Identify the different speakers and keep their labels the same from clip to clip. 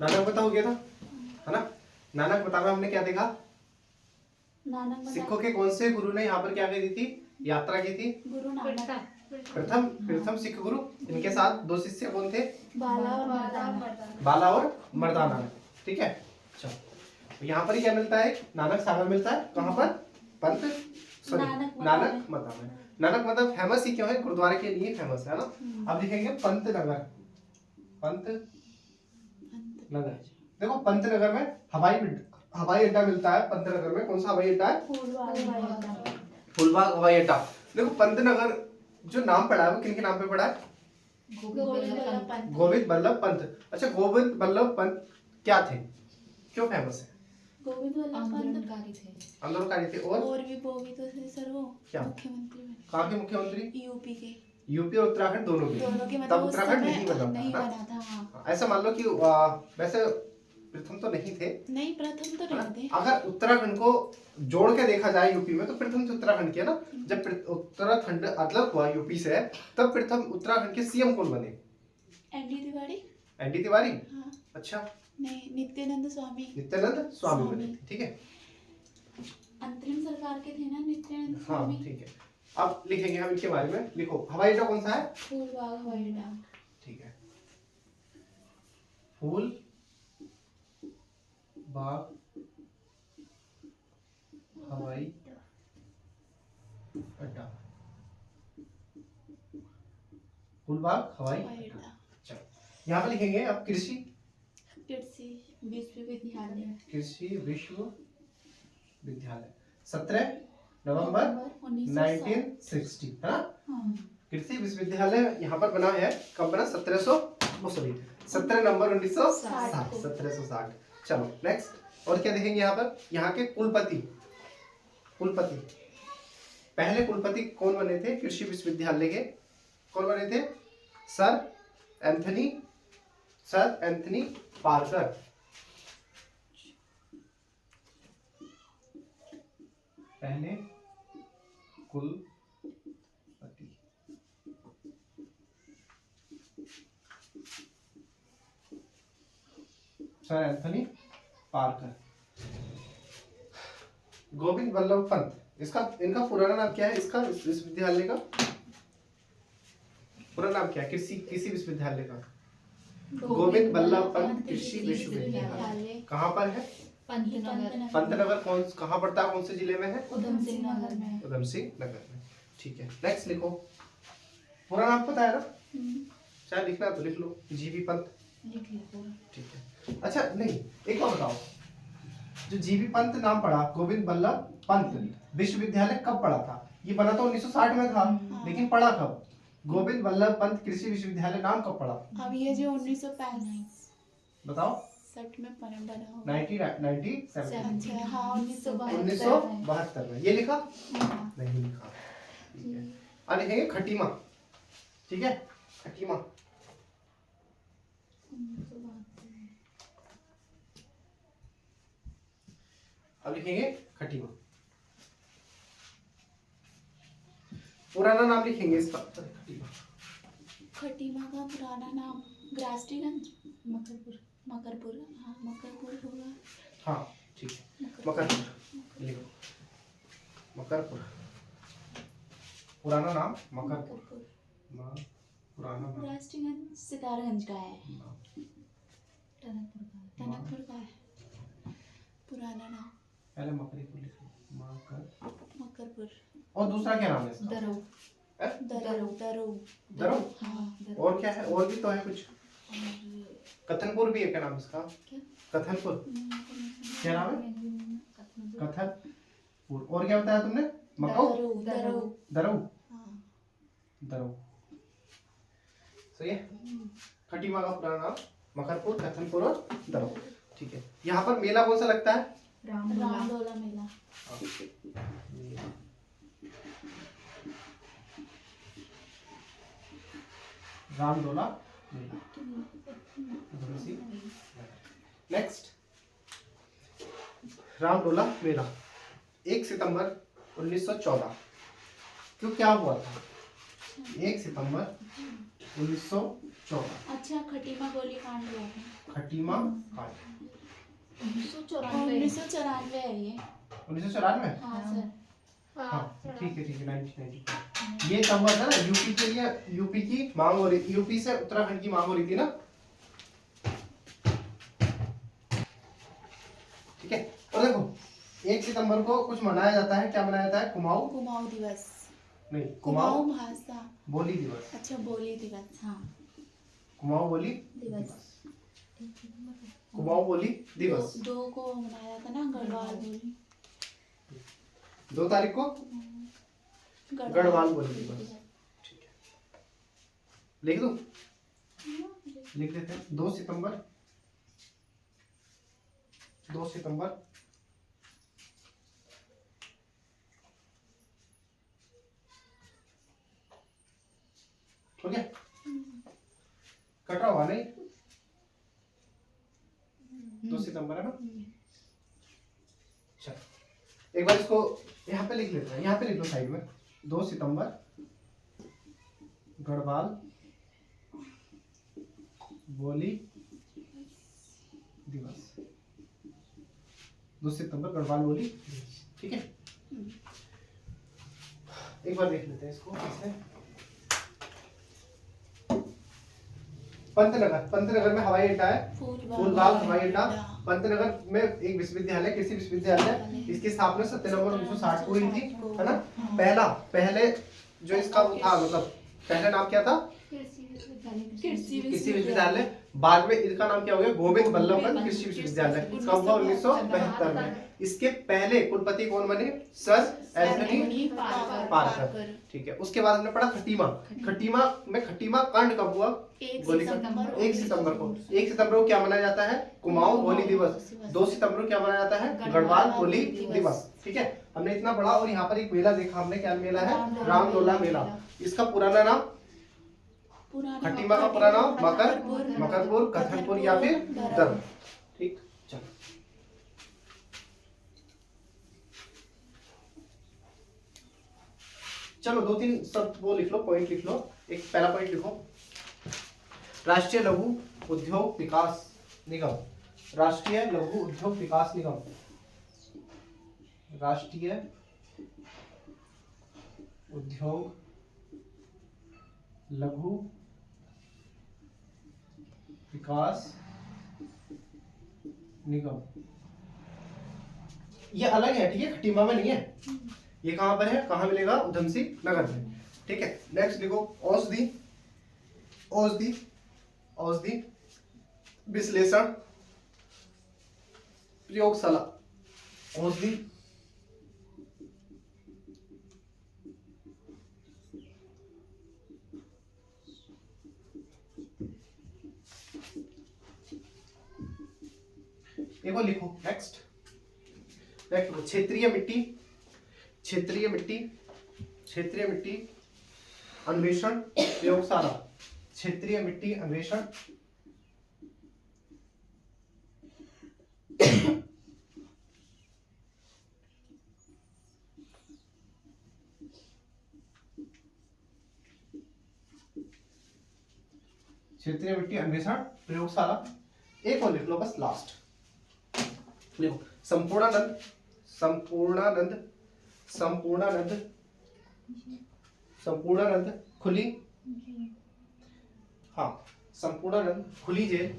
Speaker 1: नानक बता हो गया था, है ना। नानक बता में हमने क्या देखा, सिखों के कौन से गुरु ने यहाँ पर क्या की थी, यात्रा की थी,
Speaker 2: गुरु नानक।
Speaker 1: प्रथम सिख गुरु। इनके साथ दो शिष्य कौन थे,
Speaker 2: बाला और मर्दाना।
Speaker 1: बाला और मर्दाना। ठीक है, चलो तो यहाँ पर ही क्या मिलता है, नानक सागर मिलता है। कहाँ पर, पंत सॉरी नानक मता में। नानक मतलब फेमस ही क्यों है, गुरुद्वारे के लिए फेमस है ना। अब लिखेंगे पंत नगर, पंत नगर। देखो पंत नगर में हवाई अड्डा मिलता है। पंत नगर में कौन सा हवाई अड्डा है, फूलबाग हवाई अड्डा। देखो पंत नगर जो नाम पड़ा है वो किनके नाम पे पड़ा है, गोविंद बल्लभ पंत। अच्छा, गोविंद बल्लभ पंत क्या थे, क्यों फेमस है,
Speaker 2: गोविंद बल्लभ पंत
Speaker 1: आंदोलनकारी थे।
Speaker 2: और भी वो भी तो थे सर, वो
Speaker 1: क्या
Speaker 2: मुख्यमंत्री में,
Speaker 1: कहाँ के मुख्यमंत्री,
Speaker 2: यूपी के,
Speaker 1: यूपी और उत्तराखंड दोनों के।
Speaker 2: मतलब
Speaker 1: तब
Speaker 2: उस
Speaker 1: उत्तराखंड
Speaker 2: समय
Speaker 1: नहीं बना था।
Speaker 2: हाँ।
Speaker 1: ऐसा मान लो कि वैसे प्रथम तो नहीं थे,
Speaker 2: नहीं प्रथम तो नहीं थे।
Speaker 1: अगर उत्तराखंड को जोड़ के देखा जाए यूपी में तो प्रथम तो उत्तराखंड के ना। जब उत्तराखंड अलग हुआ यूपी से, तब प्रथम उत्तराखंड के सीएम कौन बने,
Speaker 2: एनडी तिवारी।
Speaker 1: एनडी तिवारी,
Speaker 2: हाँ।
Speaker 1: अच्छा
Speaker 2: नहीं, नित्यानंद स्वामी
Speaker 1: बने थे। ठीक है,
Speaker 2: अंतरिम सरकार के थे ना नित्यानंद
Speaker 1: हाँ
Speaker 2: स्वामी।
Speaker 1: ठीक है। अब लिखेंगे हम इनके बारे में। लिखो हवाई अड्डा कौन सा है,
Speaker 2: फूलबाग हवाई अड्डा।
Speaker 1: ठीक है, फूल बाग हवाई अड्डा, फूलबाग हवाई अड्डा। चलो यहाँ पर लिखेंगे अब कृषि
Speaker 2: विश्वविद्यालय,
Speaker 1: कृषि विश्वविद्यालय 17 नवंबर 1960, है ना। कृषि विश्वविद्यालय यहाँ पर बना है, कब बना, 17 नवंबर 1960, 1760। चलो नेक्स्ट, और क्या देखेंगे यहाँ पर, यहाँ के कुलपति पहले कुलपति कौन बने थे कृषि विश्वविद्यालय के, कौन बने थे, सर एंथनी पार्कर। पहले कुलपति sir Anthony Parker. Govind Ballabh Pant, इनका पुराना नाम क्या है, इसका विश्वविद्यालय का पूरा नाम क्या है, कृषि विश्वविद्यालय का, गोविंद बल्लभ पंत कृषि विश्वविद्यालय। कहाँ पर है, पंतनगर। कहाँ पड़ता है, कौन से जिले में है,
Speaker 2: उधम सिंह नगर में।
Speaker 1: उधम सिंह नगर में। ठीक है, नेक्स्ट लिखो, पूरा नाम पता है ना, चाहे लिखना तो लिख लो, जीबी पंत। ठीक है, अच्छा नहीं, एक बार बताओ, जो जीबी पंत नाम पड़ा, गोविंद बल्लभ पंत विश्वविद्यालय कब पड़ा था, ये बना तो 1960 में था, लेकिन पड़ा कब, गोविंद बल्लभ पंत कृषि विश्वविद्यालय नाम कब पड़ा,
Speaker 2: अब ये जो 1965
Speaker 1: बताओ,
Speaker 2: 60 में बना होगा,
Speaker 1: 1997,
Speaker 2: हाँ
Speaker 1: 1972 में। ये लिखा नहीं लिखा, ठीक है। अब लिखेंगे खटीमा, ठीक है, खटीमा, अब लिखेंगे खटीमा, पुराना नाम लिखेंगे इसका,
Speaker 2: खटीमा का पुराना नाम ग्रास्टीगंज, मकरपुर, हाँ मकरपुर होगा,
Speaker 1: हाँ ठीक है, मकरपुर लिखो, मकरपुर, पुराना नाम मकरपुर, पुराना नाम
Speaker 2: ग्रास्टीगंज सितारगंज का है, टनकपुर का है पुराना नाम,
Speaker 1: पहले मकरपुर लिखो,
Speaker 2: मकरपुर।
Speaker 1: और दूसरा क्या नाम है इसका,
Speaker 2: दरो, हाँ
Speaker 1: और क्या है, और भी तो है कुछ, कथनपुर भी है, क्या नाम इसका, कथनपुर, क्या नाम है, कथनपुर। और क्या बताया तुमने, दरो, सही है। खटीमा का पुराना नाम मकरपुर, कथनपुर और दरो। ठीक है, यहाँ पर मेला कौन सा लगता है,
Speaker 2: रामडोला मेला,
Speaker 1: रामडोला मेला। नेक्स्ट, रामडोला मेला 1 सितंबर 1914, क्यों क्या हुआ था, 1 सितंबर 1914।
Speaker 2: अच्छा, खटीमा गोली कांड हुआ है।
Speaker 1: खटीमा कांड
Speaker 2: 1994 है ये।
Speaker 1: 1994।
Speaker 2: हाँ सर।
Speaker 1: हाँ ठीक है 1994। ये तब हुआ था ना, यूपी के लिए, यूपी की मांग हो रही, यूपी से उत्तराखंड की मांग हो रही थी ना, ठीक है। और देखो 1 सितंबर को कुछ मनाया जाता है, क्या मनाया जाता है? कुमाऊं
Speaker 2: कुमाऊं दिवस।
Speaker 1: नहीं,
Speaker 2: कुमाऊं भाषा।
Speaker 1: बोली दिवस।
Speaker 2: अच्छा, बोली दिवस। हाँ,
Speaker 1: कुमाऊं बोली
Speaker 2: दिवस।
Speaker 1: कुमाऊं बोली दिवस
Speaker 2: 2 को मनाया था ना, गढ़वाल बोली।
Speaker 1: 2 तारीख को गढ़वाल बोली दिवस। ठीक है, लिख दो, लिख देते हैं 2 सितंबर। 2 सितंबर हो गया, कटा हुआ नहीं, 2 सितंबर है ना। चलो एक बार इसको यहाँ पे लिख लेते हैं, यहाँ पे लिख लो साइड में, 2 सितंबर गढ़वाल बोली दिवस। 2 सितंबर गढ़वाल बोली दिवस, ठीक है। एक बार देख लेते हैं इसको कैसे। पंतनगर में हवाई अड्डा है, फूलबाग हवाई अड्डा। पंतनगर में एक विश्वविद्यालय, कृषि विश्वविद्यालय, इसकी स्थापना 7 नवंबर 1960 को हुई थी, है ना। पहले जो इसका वो था, मतलब पहला नाम क्या था? कृषि विश्वविद्यालय। बाद में इसका नाम क्या हो गया? गोविंद बल्लभ पंत कृषि विश्वविद्यालय। इसका हुआ 1972 में। इसके पहले कुलपति कौन बने? सर एंथनी पार्कर, ठीक है। उसके बाद हमने पढ़ा खटीमा में खटीमा कांड कब हुआ? 1 सितंबर को। 1 सितंबर को क्या मनाया जाता है? कुमाऊं बोली दिवस। 2 सितंबर को क्या मनाया जाता है? गढ़वाल बोली दिवस, ठीक है। हमने इतना पढ़ा। और यहाँ पर एक मेला देखा हमने, क्या मेला है? रामदोला मेला। इसका पुराना नाम, खटीमा का पुराना नाम मकरपुर, कथनपुर या फिर दर्द, ठीक। चलो चलो 2-3 शब्द वो लिख लो, पॉइंट लिख लो। एक पहला पॉइंट लिखो, राष्ट्रीय लघु उद्योग विकास निगम। राष्ट्रीय लघु उद्योग विकास निगम, राष्ट्रीय उद्योग लघु विकास निगम, ये अलग है, ठीक है, खटीमा में नहीं है। ये कहां पर है? कहां मिलेगा? उधम सिंह नगर में, ठीक है। नेक्स्ट लिखो, औषधि विश्लेषण प्रयोगशाला। औषधि एक और लिखो। नेक्स्ट लिखो, क्षेत्रीय मिट्टी अन्वेषण प्रयोगशाला। क्षेत्रीय मिट्टी अन्वेषण क्षेत्रीय मिट्टी अन्वेषण प्रयोगशाला। एक और लिख लो बस, लास्ट लिखो, संपूर्णानंद खुली, हाँ, संपूर्णानंद खुली जेल,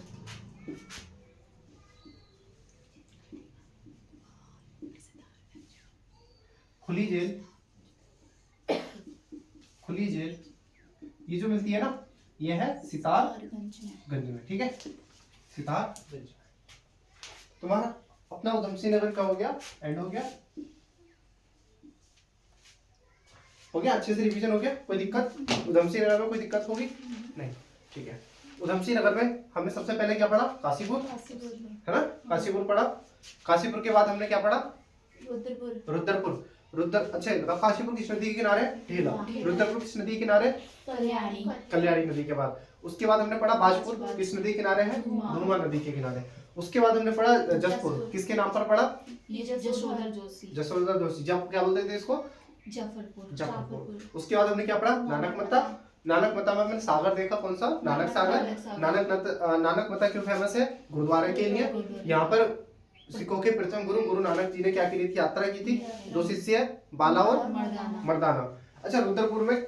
Speaker 1: ये जो मिलती है ना, ये है सितारगंज में, ठीक है, सितारगंज। तुम्हारा अपना उधम सिंह नगर का हो गया, एंड हो गया, अच्छे से रिवीजन हो गया। कोई दिक्कत? उधम सिंह नगर में कोई दिक्कत होगी? नहीं, ठीक है। उधम सिंह नगर में हमने सबसे पहले क्या पढ़ा? काशीपुर, है ना, काशीपुर पढ़ा। काशीपुर के बाद हमने क्या पढ़ा? रुद्रपुर। अच्छा, काशीपुर किस नदी के किनारे? ढेला। रुद्रपुर किस नदी के किनारे? कल्याणी नदी के बाद। उसके बाद हमने पढ़ा बाजपुर, किस नदी के किनारे है? धुमा नदी के किनारे। उसके बाद हमने पढ़ा जसपुर, किसके नाम पर पढ़ा? जसोधर जोशी। जब क्या बोलते थे इसको? जफरपुर। उसके बाद हमने क्या पढ़ा? नानक मत्ता, नानक मता में मैंने सागर देखा, कौन सा? नानक सागर। नानक मता क्यों फेमस है? गुरुद्वारे के लिए। यहाँ पर सिखों के प्रथम गुरु गुरु नानक जी ने क्या की थी? यात्रा की थी। 2 शिष्य बाला और मर्दाना। अच्छा, रुद्रपुर में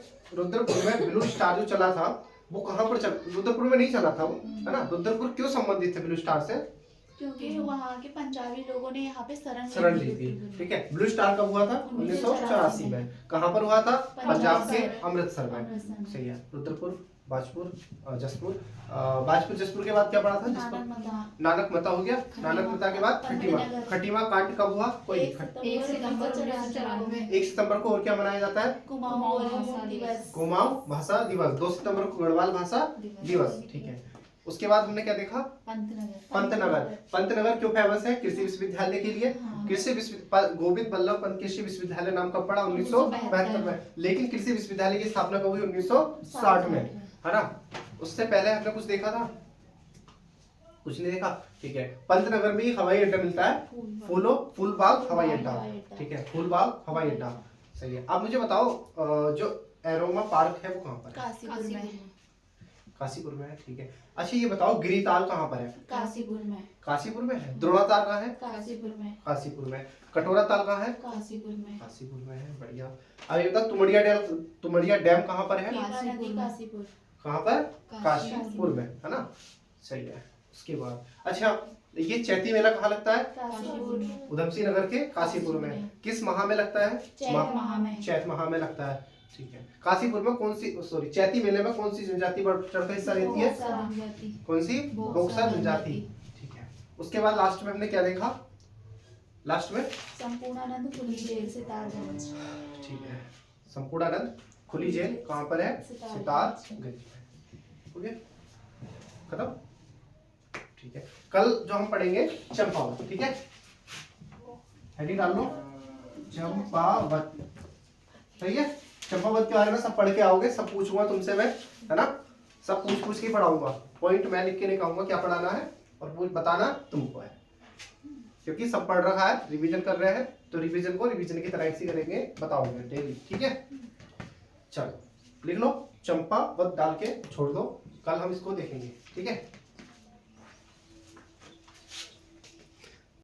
Speaker 1: ब्लू स्टार जो चला था वो कहाँ पर रुद्रपुर में नहीं चला था वो, है ना? रुद्रपुर क्यों संबंधित थे ब्लू स्टार से?
Speaker 2: क्योंकि वहाँ के पंजाबी लोगों ने यहाँ पे
Speaker 1: शरण ली थी। ठीक है, ब्लू स्टार कब हुआ था? 1984 में। कहाँ पर हुआ था? पंजाब के अमृतसर में। सही है। रुद्रपुर, बाजपुर, जसपुर। बाजपुर जसपुर के बाद क्या पड़ा था? नानक मता हो गया। नानक मता के बाद खटीमा कांड कब हुआ? कोई
Speaker 2: 1
Speaker 1: सितंबर को। और क्या मनाया जाता है? कुमाऊं भाषा दिवस। 2 सितंबर को गढ़वाल भाषा दिवस। ठीक है, उसके बाद हमने क्या देखा? पंतनगर क्यों फेमस है? कृषि विश्वविद्यालय के लिए। कृषि विश्वविद्यालय गोविंद बल्लभ पंत कृषि विश्वविद्यालय नाम कब पड़ा? 1972 में। लेकिन कृषि विश्वविद्यालय की स्थापना कब हुई? 1960 में, है ना? उससे पहले हमने कुछ देखा था? कुछ नहीं देखा। ठीक है, पंतनगर में ही हवाई अड्डा मिलता है, फूलबाग हवाई अड्डा। ठीक है, फूलबाग हवाई अड्डा। सही है। अब मुझे बताओ जो एरोमा पार्क है वो कहाँ पर है? काशीपुर में है। ठीक है, अच्छा ये बताओ गिरिताल कहाँ पर है? काशीपुर में है। द्रोणाताल कहाँ है? काशीपुर में। कटोरा ताल कहाँ है? काशीपुर में है। बढ़िया। अब ये बताओ तुमड़िया डैम कहाँ पर है? कहाँ पर? काशीपुर में, है ना? सही है। उसके बाद अच्छा ये चैती मेला कहाँ लगता है? उधमसिंह नगर के काशीपुर में। किस माह में लगता है? चैत माह में लगता है। ठीक है, काशीपुर में कौन सी चैती मेले में कौन सी जनजाति बढ़ चढ़ कर हिस्सा लेती है? कौन सी? बोक्सा जनजाति। ठीक है, उसके बाद लास्ट में हमने क्या देखा? लास्ट में
Speaker 2: संपूर्णानंद खुली जेल सितारगंज।
Speaker 1: ठीक है, संपूर्णानंद खुली जेल कहाँ पर है? सितारगंज में। हो गया, खत्म। ठीक है, कल जो हम पढ़ेंगे चंपावत। ठीक है, हेडिंग डाल लो चंपावत। सही है, चंपावत के बारे में सब पढ़ के आओगे, सब पूछूंगा तुमसे मैं, है ना? सब पूछ के पढ़ाऊंगा। पॉइंट मैं लिख के नहीं कहूंगा क्या पढ़ाना है, और वो बताना तुमको है, क्योंकि सब पढ़ रखा है, रिवीजन कर रहे हैं, तो रिवीजन को रिवीजन की तरह से करेंगे, बताओगे डेली। ठीक है, चलो लिख लो चंपावत डाल के छोड़ दो, कल हम इसको देखेंगे। ठीक है।